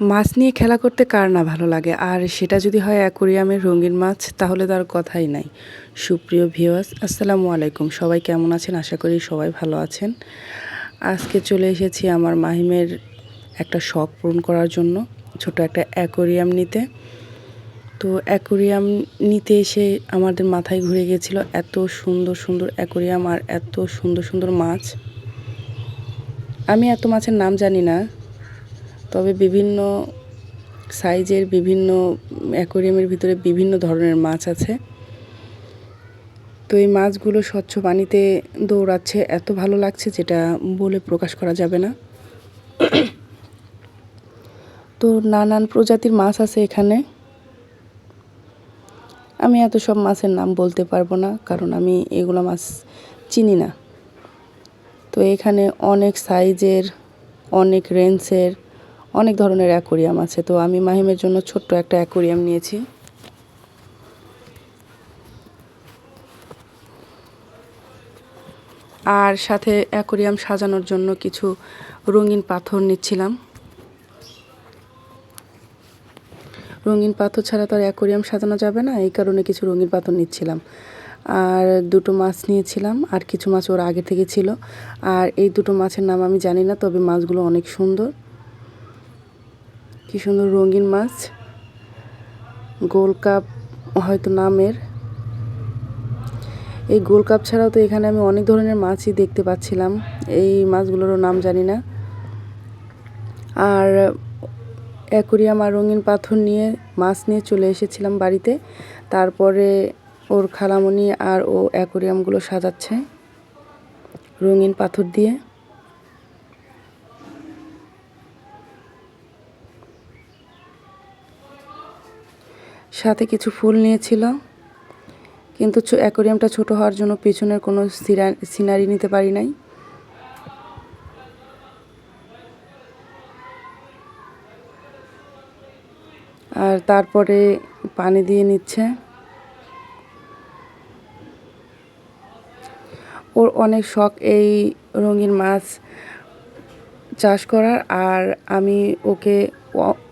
মাছ নিয়ে খেলা করতে কার না ভালো লাগে, আর সেটা যদি হয় অ্যাকোরিয়ামের রঙিন মাছ তাহলে তার কথাই নাই। সুপ্রিয় ভিউয়ার্স, আসসালামু আলাইকুম। সবাই কেমন আছেন? আশা করি সবাই ভালো আছেন। আজকে চলে এসেছি আমার মাহিমের একটা শখ পূরণ করার জন্য, ছোট একটা অ্যাকোরিয়াম নিতে। তো অ্যাকোরিয়াম নিতে এসে আমাদের মাথায় ঘুরে গিয়েছিল, এত সুন্দর সুন্দর অ্যাকোরিয়াম আর এত সুন্দর সুন্দর মাছ। আমি এত মাছের নাম জানি না, তবে বিভিন্ন সাইজের বিভিন্ন অ্যাকোরিয়ামের ভিতরে বিভিন্ন ধরনের মাছ আছে। তো এই মাছগুলো স্বচ্ছ পানিতে দৌড়াচ্ছে, এত ভালো লাগছে যেটা বলে প্রকাশ করা যাবে না। তো নানান প্রজাতির মাছ আছে এখানে। আমি এত সব মাছের নাম বলতে পারবো না, কারণ আমি এগুলো মাছ চিনি না। তো এখানে অনেক সাইজের, অনেক রেঞ্জের, অনেক ধরনের অ্যাকোরিয়াম আছে। তো আমি মাহিমের জন্য ছোট্ট একটা অ্যাকোরিয়াম নিয়েছি। আর সাথে অ্যাকোরিয়াম সাজানোর জন্য কিছু রঙিন পাথর নিচ্ছিলাম। রঙিন পাথর ছাড়া তো আর অ্যাকোরিয়াম সাজানো যাবে না, এই কারণে কিছু রঙিন পাথর নিচ্ছিলাম। আর দুটো মাছ নিয়েছিলাম, আর কিছু মাছ ওর আগে থেকে ছিল। আর এই দুটো মাছের নাম আমি জানি না, তবে মাছগুলো অনেক সুন্দর। কি সুন্দর রঙিন মাছ, গোল্ড কাপ হয়তো নামের। এই গোল্ড কাপ ছাড়াও তো এখানে আমি অনেক ধরনের মাছই দেখতে পাচ্ছিলাম, এই মাছগুলোরও নাম জানি না। আর অ্যাকোরিয়াম আর রঙিন পাথর নিয়ে মাছ নিয়ে চলে এসেছিলাম বাড়িতে। তারপরে ওর খালামণি আর ও অ্যাকোরিয়ামগুলো সাজাচ্ছে রঙিন পাথর দিয়ে। সাথে কিছু ফুল নিয়েছিল, কিন্তু অ্যাকোরিয়ামটা ছোট হওয়ার জন্য পেছনের কোনো সিনারি নিতে পারি নাই। আর তারপরে পানি দিয়ে নিচ্ছে। ওর অনেক শখ এই রঙিন মাছ চাষ করার। আর আমি ওকে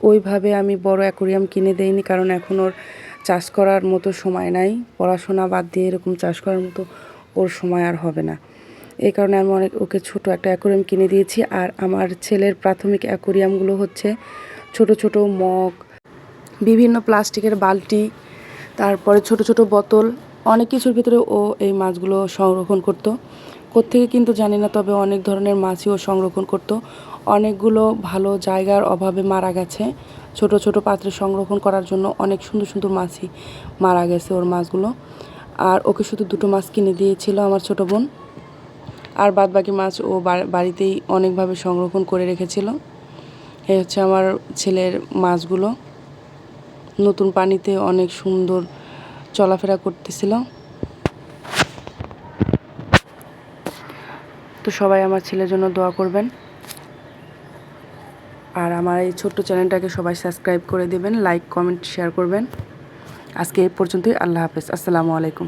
ওইভাবে আমি বড় অ্যাকোরিয়াম কিনে দেইনি, কারণ এখন ওর চাষ করার মতো সময় নাই। পড়াশোনা বাদ দিয়ে এরকম চাষ করার মতো ওর সময় আর হবে না। এই কারণে আমি ওকে ছোট একটা অ্যাকোরিয়াম কিনে দিয়েছি। আর আমার ছেলের প্রাথমিক অ্যাকোরিয়ামগুলো হচ্ছে ছোট ছোট মগ, বিভিন্ন প্লাস্টিকের বালতি, তারপরে ছোট ছোট বোতল, অনেক কিছুর ভিতরে ও এই মাছগুলো সংরক্ষণ করতো। কোত্থেকে কিন্তু জানি না, তবে অনেক ধরনের মাছই ও সংরক্ষণ করতো। অনেকগুলো ভালো জায়গার অভাবে মারা গেছে। ছোট ছোট পাত্রে সংরক্ষণ করার জন্য অনেক সুন্দর সুন্দর মাছই মারা গেছে ওর মাছগুলো। আর ওকে শুধু দুটো মাছ কিনে দিয়েছিল আমার ছোটো বোন, আর বাদবাকি মাছ ও বাড়িতেই অনেকভাবে সংরক্ষণ করে রেখেছিল। এই হচ্ছে আমার ছেলের মাছগুলো, নতুন পানিতে অনেক সুন্দর চলাফেরা করতেছিল। তো সবাই আমার ছেলের জন্য দোয়া করবেন, আর আমার এই ছোট্ট চ্যানেলটাকে সবাই সাবস্ক্রাইব করে দেবেন, লাইক কমেন্ট শেয়ার করবেন। আজকে এই পর্যন্তই। আল্লাহ হাফেজ, আসসালামু আলাইকুম।